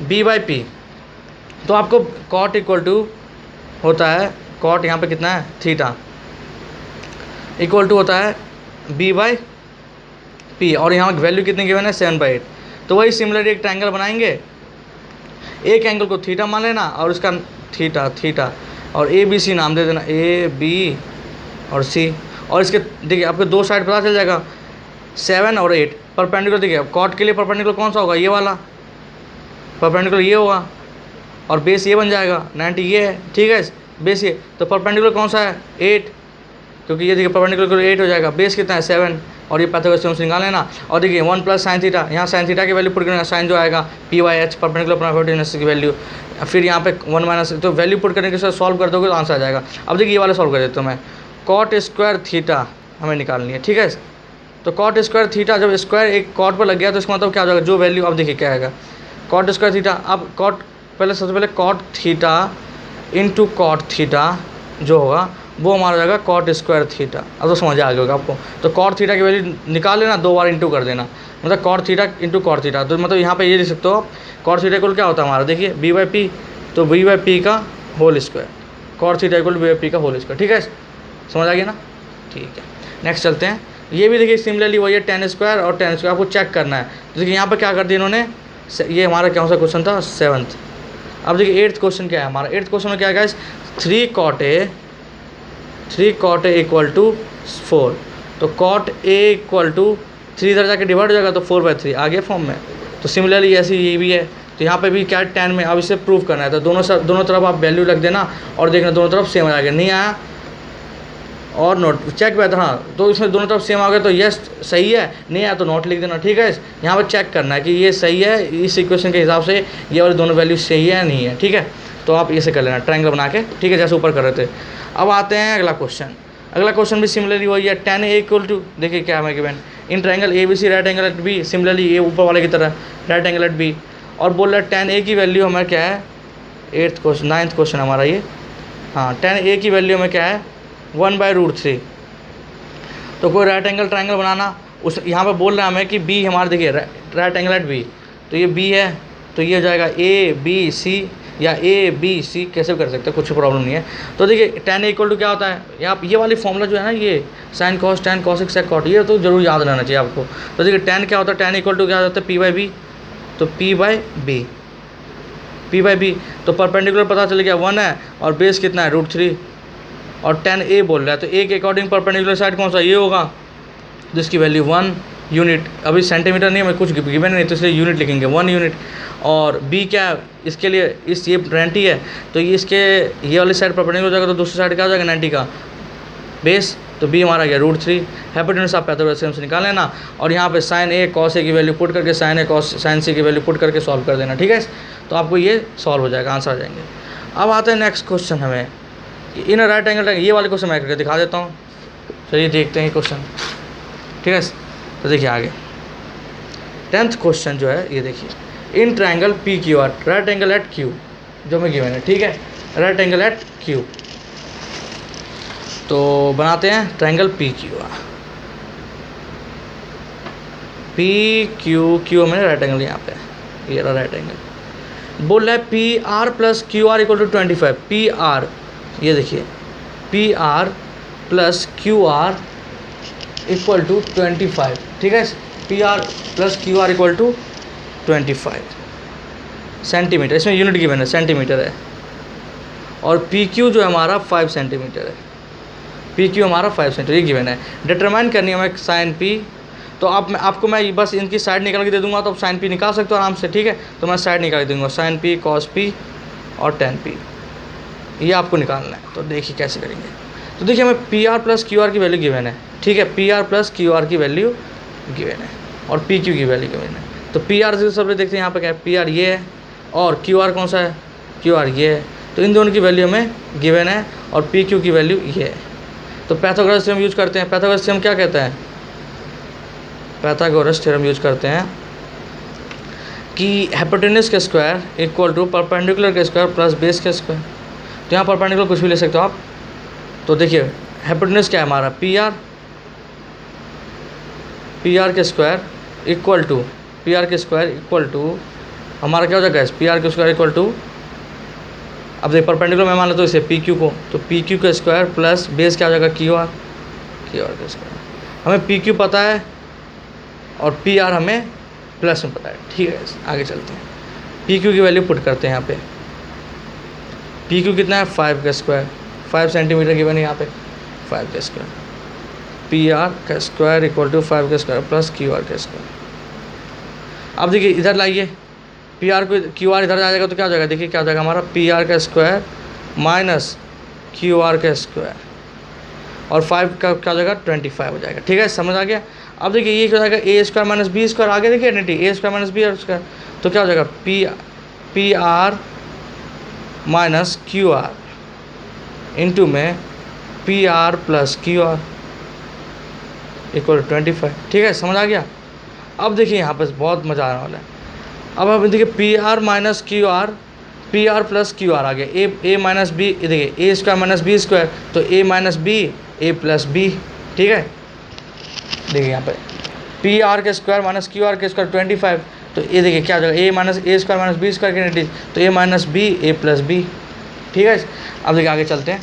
बी बाई पी, तो आपको कॉट इक्वल टू होता है, कॉट यहाँ पे कितना है थीटा इक्वल टू होता है बी बाई पी, और यहाँ वैल्यू कितनी गिवन है 7/8, तो वही सिमिलरली एक ट्रायंगल बनाएंगे, एक एंगल को थीटा मान लेना और उसका थीटा और ए बी सी नाम दे देना, ए बी और सी। और इसके देखिए आपको दो साइड पता चल जाएगा 7 और 8 परपेंडिकुलर। देखिए कॉट के लिए परपेंडिकुलर कौन सा होगा, ये वाला परपेंडिकुलर ये होगा और बेस ये बन जाएगा 90 ये है, ठीक है बेस ये। तो परपेंडिकुलर कौन सा है 8, क्योंकि ये देखिए परपेंडिकुलर 8 हो जाएगा, बेस कितना है 7 और ये पाइथागोरस थ्योरम से निकाल लेना। और देखिए 1 प्लस साइन थीटा, यहाँ साइन थीटा की वैल्यू पुट करना, साइन जो आएगा P by H perpendicular hypotenuse की वैल्यू, फिर यहाँ पे 1 माइनस, तो वैल्यू पुट करने के साथ सॉल्व कर दोगे तो आंसर आ जाएगा। अब देखिए ये वाला सॉल्व कर देता हूँ मैं, कॉट स्क्वायर थीटा हमें निकालनी है, ठीक है। तो कॉट स्क्वायर थीटा, जब स्क्वायर एक कॉट पर लग गया तो इसका मतलब क्या हो जाएगा, जो वैल्यू अब देखिए क्या आएगा कॉट स्क्वायर थीटा। अब कॉट पहले सबसे पहले cot theta into cot theta जो होगा वो हमारा हो जाएगा कॉट स्क्वायर थीटा। अब तो समझ आ गया होगा आपको। तो कॉट थीटा की वैल्यू निकाल लेना, 2 बार इंटू कर देना, मतलब cot theta into cot theta. तो मतलब यहाँ पे ये लिख सकते हो आप, कॉट थीटा इक्वल क्या होता है हमारा, देखिए बी बाई पी, तो बी बाई पी का whole square, cot theta equal B by P का होल स्क्वायर, ठीक है समझ आ गया ना। ठीक है नेक्स्ट चलते हैं। ये भी देखिए सिमिलरली वही है tan स्क्वायर और tan स्क्वायर आपको चेक करना है। तो देखिए यहाँ पर क्या कर दिया इन्होंने, ये हमारा कौन सा क्वेश्चन था 7th। अब देखिए 8th क्वेश्चन क्या है हमारा, 8th क्वेश्चन में क्या है guys, 3 cot a equal to 4। तो cot a इक्वल टू 3 इधर जाके डिवाइड हो जाएगा तो 4/3 आ गया फॉर्म में। तो सिमिलरली ऐसी ये भी है, तो यहाँ पे भी क्या है tan में, अब इसे प्रूव करना है। तो दोनों तरफ आप वैल्यू रख देना और देखना दोनों तरफ सेम आ गया, नहीं आया और नोट चेक पे था, हाँ तो इसमें दोनों तरफ सेम आ गया तो यस सही है, नहीं आया तो नोट लिख देना, ठीक है। यहाँ पर चेक करना है कि ये सही है, इस इक्वेशन के हिसाब से ये वाली दोनों वैल्यू सही है या नहीं है, ठीक है। तो आप इसे कर लेना ट्रायंगल बना के, ठीक है जैसे ऊपर कर रहे थे। अब आते हैं अगला क्वेश्चन। अगला क्वेश्चन भी सिमिलरली वही है, tan a इक्वल टू, देखिए क्या है given, in triangle A B C right angle at B, similarly ये ऊपर वाले की तरह राइट एंगल एट बी। और बोल रहा है tan a की वैल्यू हमारा क्या है, 9th क्वेश्चन हमारा ये, हाँ tan a की वैल्यू हमें क्या है 1/√3। तो कोई राइट एंगल ट्रायंगल बनाना, उस यहाँ पे बोल रहा है हमें कि बी हमारा देखिए राइट एंगल एट बी, तो ये बी है तो ये हो जाएगा ए बी सी या ए बी सी कैसे भी कर सकते हैं, कुछ प्रॉब्लम नहीं है। तो देखिए tan a इक्वल टू क्या होता है, यहाँ ये वाली फॉर्मूला जो है ना, ये sin cos tan cosec sec cot, ये तो जरूर याद रहना चाहिए आपको। तो देखिए tan क्या होता है, tan इक्वल टू क्या होता है p/b, तो p/b तो परपेंडिकुलर पता चल गया 1 है और बेस कितना है √3 और tan a बोल रहा है, तो a के अकॉर्डिंग परपेंडिकुलर साइड कौन सा, ये होगा जिसकी वैल्यू 1 यूनिट, अभी सेंटीमीटर नहीं है, मैं कुछ गिवन नहीं तो इसलिए यूनिट लिखेंगे 1 यूनिट। और b क्या इसके लिए, इस ये 90 है तो ये इसके ये वाली साइड परपेंडिकुलर हो जाएगा, तो दूसरी साइड क्या हो जाएगा 90 का बेस, तो b हमारा गया √3। हाइपोटेन्यूज आप पाइथागोरस थ्योरम से निकाल लेना और यहाँ पे sin a cos a की वैल्यू पुट करके sin a cos sin c की वैल्यू पुट करके सॉल्व कर देना, ठीक है। तो आपको ये सॉल्व हो जाएगा, आंसर आ जाएंगे। अब आते हैं नेक्स्ट क्वेश्चन, हमें इन राइट एंगल, ये वाले क्वेश्चन मैं करके दिखा देता हूँ, चलिए देखते हैं क्वेश्चन, ठीक है। तो देखिए आगे 10th क्वेश्चन जो है ये देखिए, in triangle P Q R right angle at Q जो मैं गिवन है, ठीक है राइट एंगल एट क्यू। तो बनाते हैं triangle P Q R, P Q मैंने राइट एंगल यहाँ पे, ये रहा राइट एंगल। बोल रहा है P R plus Q R equal to 25, P R ये देखिए P R plus Q R equal to 25, ठीक है। P R plus Q R equal to 25 centimetre, इसमें यूनिट गिवन है सेंटीमीटर है, और पी क्यू जो है हमारा 5 सेंटीमीटर है, पी क्यू हमारा 5 सेंटीमीटर ये गिवन है। डिटरमाइन करनी है हमें साइन पी, तो आपको मैं बस इनकी साइड निकाल के दे दूंगा तो आप साइन पी निकाल सकते हो आराम से, ठीक है। तो मैं साइड निकाल के दूंगा साइन पी कॉस पी और टेन पी, ये आपको निकालना है। तो देखिए कैसे करेंगे। तो देखिए हमें P R plus Q are की वैल्यू गिवन है, ठीक है, P R plus Q are की वैल्यू गिवन है और पी क्यू की वैल्यू गिवन है। तो पी आर से सब देखते हैं यहाँ पे क्या है, पी आर ये है और क्यू आर कौन सा है, क्यू आर ये है। तो इन दोनों की वैल्यू हमें गिवन है और पी क्यू की वैल्यू ये है। तो पाइथागोरस थ्योरम यूज करते हैं। पाइथागोरस थ्योरम क्या कहता है, पाइथागोरस थ्योरम यूज करते हैं कि हाइपोटेन्यूज के स्क्वायर इक्वल टू परपेंडिकुलर के स्क्वायर प्लस बेस के स्क्वायर। तो यहाँ परपेंडिकुलर कुछ भी ले सकते हो आप। तो देखिए हाइपोटेन्यूज क्या है हमारा, पी आर के स्क्वायर इक्वल टू हमारा क्या हो जाएगा, पी आर के स्क्वायर इक्वल टू, अब देखिए परपेंडिकुलर मैं मान लेता हूँ इसे पी क्यू को, तो पी क्यू का स्क्वायर प्लस बेस क्या हो जाएगा, क्यू आर का स्क्वायर। हमें पी क्यू पता है और पी आर हमें प्लस में पता है, ठीक है। आगे चलते हैं, पी क्यू की वैल्यू पुट करते हैं यहाँ पे। पी क्यू कितना है 5 का स्क्वायर, 5 सेंटीमीटर गिवन है यहाँ पे, 5 का स्क्वायर, पी आर का स्क्वायर इक्वल टू 5 का स्क्वायर प्लस क्यू आर का स्क्वायर। अब देखिए इधर लाइए, पी आर को क्यू आर इधर आ जाएगा तो क्या हो जाएगा, देखिए क्या हो जाएगा हमारा, पी आर का स्क्वायर माइनस क्यू आर का स्क्वायर, और 5 का क्या हो जाएगा 25 हो जाएगा, ठीक है, समझ आ गया। अब देखिए ये क्या हो जाएगा, A square minus B square, आगे देखिए identity, A square minus B square, तो क्या हो जाएगा P R minus Q R into में P R plus Q R equal 25, ठीक है, समझ आ गया। अब देखिए यहाँ पर बहुत मज़ा आने वाला है। अब आप देखिए P R minus Q R, P R plus Q R आ गया, ए माइनस बी, देखिए A square minus B square, तो A minus B A plus B, ठीक है। देखिए यहाँ पे पी आर के स्क्वायर माइनस क्यू आर के स्क्वायर 25, तो ये देखिए क्या हो जाएगा, A minus A square minus B square की यूनिट, तो A minus B A plus B, ठीक है। अब देखिए आगे चलते हैं।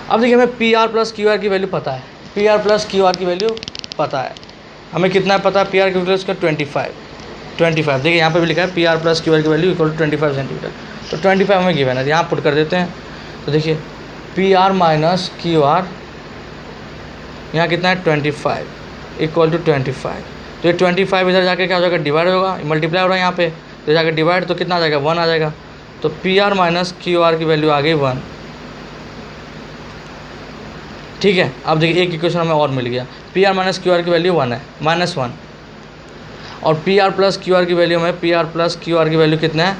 अब देखिए हमें P R plus Q are की वैल्यू पता है, P R plus Q are की वैल्यू पता है, हमें कितना पता है, पी आर की वैल्यू उसका 25, देखिए यहाँ पे भी लिखा है P R plus Q are की वैल्यू इक्वल टू 25 सेंटीमीटर, तो 25 हमें गिवन है, यहाँ पुट कर देते हैं। तो देखिए P R minus Q are यहाँ कितना है 25 इक्वल टू 25, तो ये 25 इधर जाके क्या हो जाएगा, डिवाइड होगा, मल्टीप्लाई हो रहा है यहाँ पे, तो जाकर डिवाइड तो कितना आ जाएगा 1 आ जाएगा, तो P R minus Q are की वैल्यू आ गई 1, ठीक है। अब देखिए एक इक्वेशन हमें और मिल गया, P R minus Q are की वैल्यू 1 है, -1, और P R plus Q are की वैल्यू में, P R plus Q are की वैल्यू कितना है,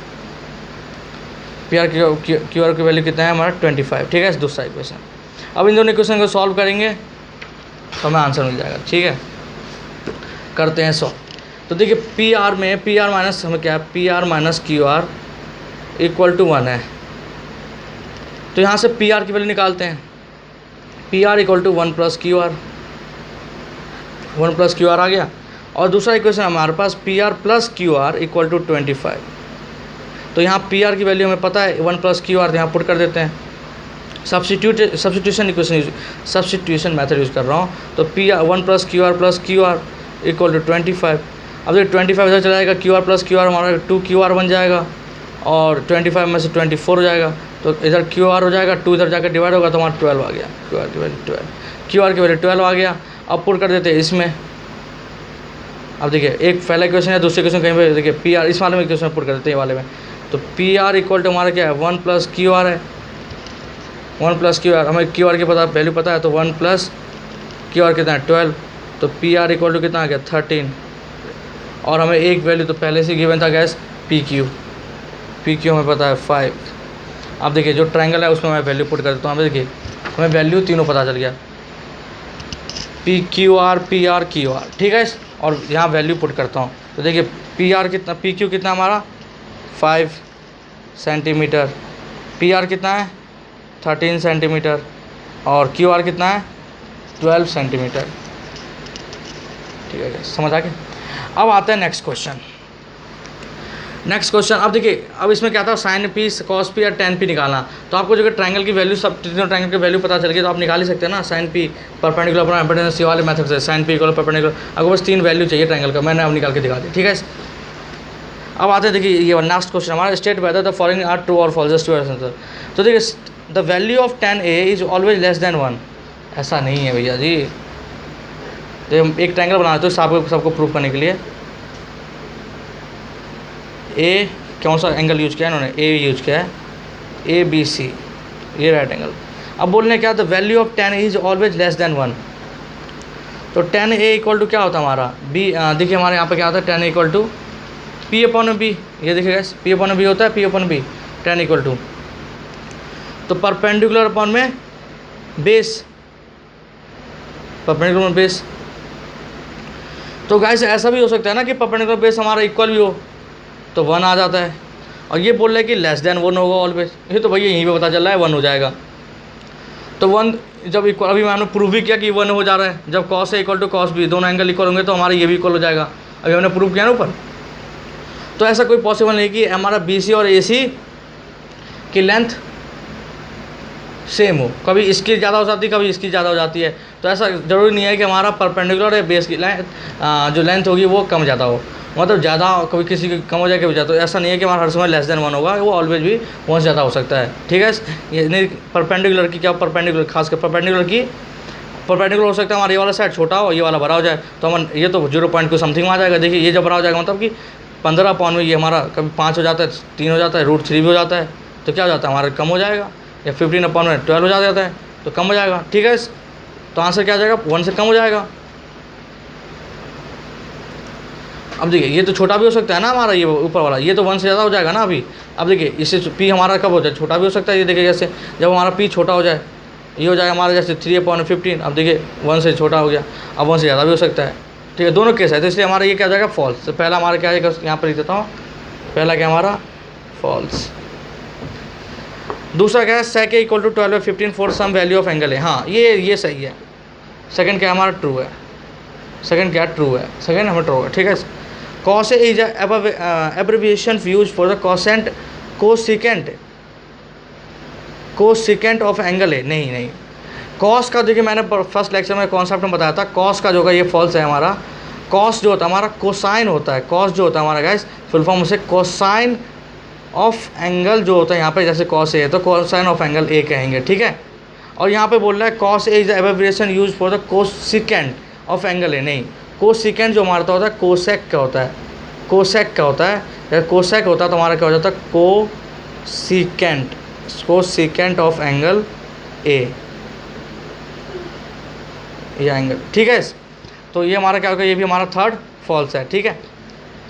पी आर क्यू आर की वैल्यू कितना है हमारा 25, ठीक है, दूसरा इक्वेशन। अब इन दोनों इक्वेशन को सॉल्व करेंगे तो हमें आंसर मिल जाएगा, ठीक है, करते हैं सॉल्व। तो देखिए पी आर में पी आर माइनस हमें क्या है, P R minus Q R equal to 1 है, तो यहाँ से पी आर की वैल्यू निकालते हैं, P R equal to 1 plus Q R, 1 plus Q R आ गया, और दूसरा इक्वेशन हमारे पास P R plus Q R equal to 25, तो यहाँ पी आर की वैल्यू हमें पता है 1 प्लस क्यू आर, तो यहाँ पुट कर देते हैं, substitution equation substitution method use कर रहा हूँ, तो P R 1 plus Q R equal to 25। अब देखिए 25 इधर चला जाएगा, Q R plus Q R हमारा 2 क्यू आर बन जाएगा, और 25 में से 24 हो जाएगा, तो इधर क्यू आर हो जाएगा, 2 इधर जाकर डिवाइड होगा, तो हमारा 12 आ गया, क्यू आर की वैल्यू 12 आ गया। अब पुट कर देते हैं इसमें, अब देखिए एक पहला इक्वेशन है, दूसरे इक्वेशन कहीं पे देखिए पी आर, इस वाले में इक्वेशन पुट कर देते हैं वाले में, तो पी आर इक्वल टू हमारा क्या है 1 प्लस क्यू आर है, 1 प्लस क्यू आर, हमें क्यू आर की वैल्यू पता है, तो 1 प्लस क्यू आर कितना है 12, तो पी आर इक्वल टू कितना आ गया 13, और हमें एक वैल्यू तो पहले से गिवन था गैस पी क्यू हमें पता है 5। अब देखिए जो ट्रायंगल है उसमें मैं वैल्यू पुट कर देता हूँ, हमें देखिए हमें वैल्यू तीनों पता चल गया, पी क्यू आर, ठीक है, और यहाँ वैल्यू पुट करता हूँ, तो देखिए पी आर कितना, पी क्यू कितना हमारा 5 सेंटीमीटर, पी आर कितना है 13 सेंटीमीटर, और क्यू आर कितना है 12 सेंटीमीटर, ठीक है, समझ आ गया। अब आता है नेक्स्ट क्वेश्चन। अब देखिए अब इसमें क्या था, साइन पी, कॉस पी और टेन पी निकालना, तो आपको जो ट्रायंगल की वैल्यू, सब तीनों ट्रायंगल की वैल्यू पता चल गई, तो आप निकाल ही सकते हैं ना, साइन पी परपेंडिकुलर अपना एम्पेडेंस वाले मेथड से, साइन पी इक्वल परपेंडिकुलर, आपको बस 3 वैल्यू चाहिए ट्रायंगल का, मैंने अब निकाल के दिखा दी, ठीक है। अब आते हैं देखिए ये नेक्स्ट क्वेश्चन हमारा, state whether the following are true और फॉल्स, जस्ट आंसर। तो देखिए the value of tan a is always less than 1, ऐसा नहीं है भैया जी, तो हम एक ट्रायंगल बना देते हैं सबको प्रूव करने के लिए। ए कौन सा एंगल यूज किया है इन्होंने, ए यूज किया है, ABC, ये राइट एंगल। अब बोलने क्या, the value of tan a is always less than 1, तो tan a इक्वल टू क्या होता है हमारा b, देखिए हमारे यहाँ पे क्या होता है, tan a equal to P upon B, ये देखिए गैस P अपॉन B होता है, P upon B, tan equal to, तो परपेंडिकुलर अपॉन में बेस, परपेंडिकुलर में बेस, तो गाइस ऐसा भी हो सकता है ना कि परपेंडिकुलर बेस हमारा इक्वल भी हो, तो 1 आ जाता है, और ये बोल रहे हैं कि लेस देन 1 होगा ऑलवेज, ये तो भैया यहीं पे पता चल रहा है 1 हो जाएगा, तो 1 जब इक्वल, अभी मैंने प्रूव भी किया कि 1 हो जा रहा है, जब cos A equal to cos B, दोनों एंगल इक्वल होंगे तो हमारा ये भी इक्वल हो जाएगा, अभी हमने प्रूव किया ना ऊपर। तो ऐसा कोई पॉसिबल नहीं कि हमारा BC और AC की लेंथ सेम हो, कभी इसकी ज़्यादा हो जाती है, कभी इसकी ज़्यादा हो जाती है, तो ऐसा ज़रूरी नहीं है कि हमारा परपेंडिकुलर या बेस की जो लेंथ होगी वो कम ज़्यादा हो। मतलब ज़्यादा कभी किसी की कम हो जाए कभी ज़्यादा, तो ऐसा नहीं है कि हमारा हर समय लेस देन 1 होगा, वो ऑलवेज भी 1 से ज़्यादा हो सकता है। ठीक है, ये नहीं परपेंडिकुलर की क्या, परपेंडिकुलर खासकर परपेंडिकुलर की परपेंडिकुलर हो सकता है हमारा ये वाला साइड छोटा हो, ये वाला बड़ा हो जाए, तो हम ये तो 0 समथिंग में आ जाएगा। देखिए ये जब बड़ा हो जाएगा मतलब कि 15 अपॉन में ये हमारा कभी 5 हो जाता है, 3 हो जाता है, √3 भी हो जाता है, तो क्या हो जाता है हमारा कम हो जाएगा। या 15 अपॉन में 12 हो जाता है तो कम हो जाएगा। ठीक है, तो आंसर क्या आ जाएगा, 1 से कम हो जाएगा। अब देखिए ये तो छोटा भी हो सकता है ना हमारा, ये ऊपर वाला ये तो 1 से ज़्यादा हो जाएगा ना अभी। अब देखिए इससे पी हमारा कब हो जाए, छोटा भी हो सकता है। ये देखिए जैसे जब हमारा पी छोटा हो जाए, ये हो जाएगा हमारा जैसे 3/15। अब देखिए 1 से छोटा हो गया, अब 1 से ज़्यादा भी हो सकता है। ठीक है, दोनों केस है, तो इसलिए हमारा ये क्या हो जाएगा, फॉल्स। तो पहला हमारा क्या आएगा, यहाँ पर लिख देता हूँ, पहला क्या हमारा फॉल्स। दूसरा क्या है, sec = 12/15 for some value of angle है। हाँ ये सही है। सेकंड क्या हमारा ट्रू है, सेकंड क्या ट्रू है, सेकंड हमें ट्रू है। ठीक है, cos is abbreviation use for the cosecant of angle है। नहीं कॉस का देखिए मैंने फर्स्ट लेक्चर में कॉन्सेप्ट में बताया था, कॉस का जो होगा ये फॉल्स है हमारा। कॉस जो होता है हमारा कोसाइन होता है, कॉस जो होता है हमारा गाइस फुल फॉर्म से कोसाइन ऑफ एंगल जो होता है यहाँ पे, जैसे कॉस ए है तो कोसाइन ऑफ एंगल ए कहेंगे। ठीक है, और यहाँ पे बोल रहा है cos A is abbreviation use for the cosecant of angle है। नहीं, कोसेकेंट जो हमारा होता है कोसेक का होता है, कोसेक का होता है। जब कोसेक होता है तो हमारा क्या हो जाता है, कोसेकेंट ऑफ एंगल ए, ये एंगल। ठीक है, तो ये हमारा क्या होगा, ये भी हमारा थर्ड फॉल्स है। ठीक है,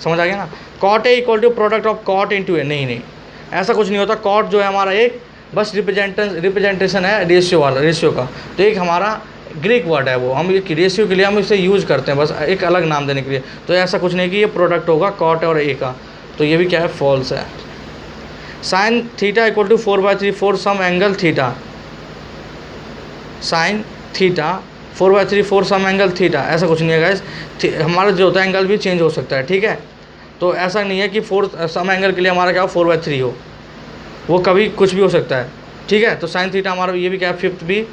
समझ आ गया ना। cot A = product of cot × A, नहीं ऐसा कुछ नहीं होता। cot जो है हमारा एक बस रिप्रेजेंटेशन है रेशियो का। तो एक हमारा ग्रीक वर्ड है वो, हम ये रेशियो के लिए हम इसे यूज़ करते हैं बस एक अलग नाम देने के लिए। तो ऐसा कुछ नहीं कि ये प्रोडक्ट होगा cot और A का, तो ये भी क्या है, फॉल्स है। sin θ = 4/3 for some angle theta, sin θ 4/3 for some angle theta, ऐसा कुछ नहीं है गाइस। हमारा जो होता है एंगल भी चेंज हो सकता है। ठीक है, तो ऐसा नहीं है कि सम एंगल के लिए हमारा क्या हो 4/3 हो, वो कभी कुछ भी हो सकता है। ठीक है, तो sin θ हमारा ये भी क्या है, फिफ्थ भी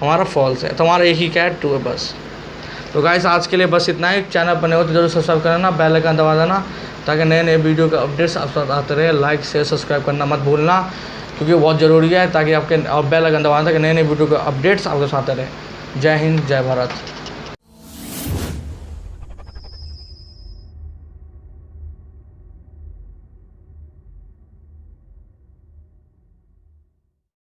हमारा फॉल्स है। तो हमारा एक ही क्या है, ट्रू है बस। तो गाइस आज के लिए बस इतना ही। चैनल बने हो तो जरूर सब्सक्राइब करना, बेल आइकन दबा देना ताकि नए वीडियो का अपडेट्स आप साथ आते रहे। लाइक शेयर सब्सक्राइब करना मत भूलना, क्योंकि बहुत ज़रूरी है ताकि आपके, और बेल आइकन दबाना ताकि नए वीडियो का अपडेट्स आपके साथ रहे। जय हिंद, जय भारत।